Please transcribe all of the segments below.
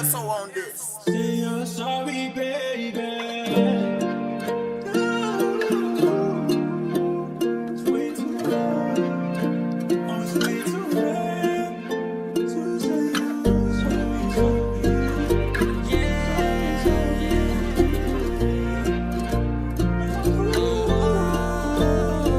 Paso on this. Say you're sorry, baby. It's way too late. Oh, it's way too late to say you're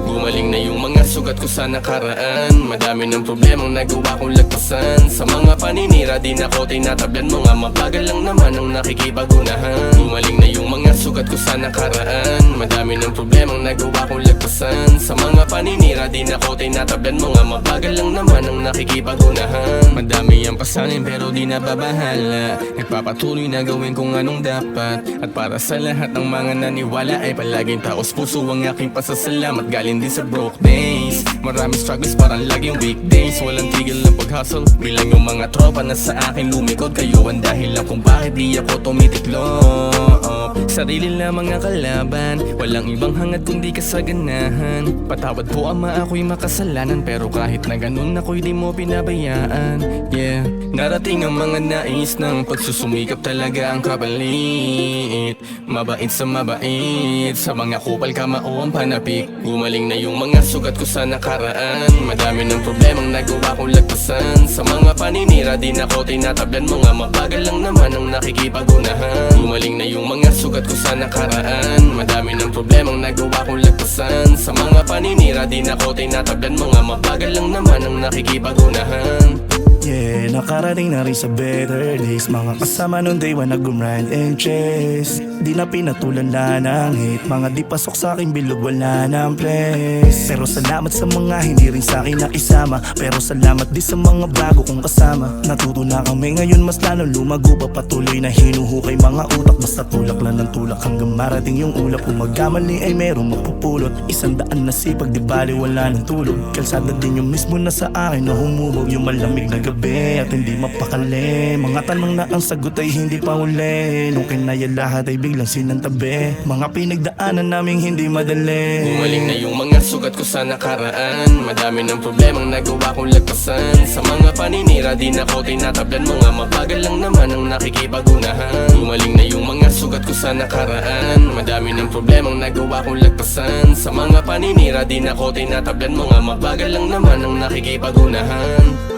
Gumaling na yung mga sugat ko sa nakaraan. Madami ng problemang nagawa kong lagpasan. Sa mga paninira di na ko tinatablan mo nga. Mabagal lang naman ang nakikipagunahan. Gumaling na yung mga sugat ko sa nakaraan. Madami ng problemang nagawa kong lagpasan. Sa mga paninira di na ko tinatablan mo nga. Mabagal lang naman ang nakikipagunahan. Madami ang pasanin pero di na babahala. Nagpapatuloy na gawin kung anong dapat. At para sa lahat ng mga naniwala ay palaging taos puso ang aking pasasalamat. Galing din sa broke days. Maraming struggles parang laging weekdays. Walang tigil ng pag-hustle. Bilang yung mga tropa na sa akin lumikod. Kayo ang dahilan kung bakit di ako tumitiklop. Sarili lamang ang kalaban. Walang ibang hangad kundi kasaganahan. Patawad po ama ako'y makasalanan. Pero kahit na ganun ako'y di mo pinabayaan. Yeah. Narating ang mga nais ng pagsusumikap talaga ang kapalit. Mabait sa mabait. Sa mga kupal kamao ang panapik. Gumaling na yung mga sugat ko sa nakaraan. Madami ng problemang nagawa kong lagpasan. Sa mga paninira di na ko tinatablan mo nga. Mabagal lang naman ang nakikipagunahan. Gumaling na yung mga sugat ko sa nakaraan. Madami ng problemang nagawa kong lagpasan. Sa mga paninira di na ko tinatablan mo nga. Mabagal lang naman ang nakikipagunahan. yeah, nakarating na rin sa better days. Mga kasama nung day one nag-grind and chase. Di na pinatulan na ng hate. Mga di pasok sa aking bilog wala ng place. Pero salamat sa mga hindi rin sa akin nakisama. Pero salamat din sa mga bago kong kasama. Natuto na kami ngayon mas lalo lumago pa. Patuloy na hinuhukay mga utak. Basta tulak lang ng tulak hanggang marating yung ulap. Kung magkamali ay merong mapupulot. 100 na sipag di bali wala ng tulog. Kalsada din yung mismo na sa akin na humubog. Yung malamig na gabi at hindi mapakali. Mga tanong na ang sagot ay hindi pa huli. Nung kinaya lahat ay biglang sinantabi. Mga pinagdaanan naming hindi madali. Gumaling na yung mga sugat ko sa nakaraan. Madami ng problemang nagawa kong lagpasan. Sa mga paninira di na ko tinatablan mo nga. Mabagal lang naman ang nakikipagunahan. Gumaling na yung mga sugat ko sa nakaraan. Madami ng problemang nagawa kong lagpasan. Sa mga paninira di na ko tinatablan mo nga. Mabagal lang naman ang nakikipagunahan.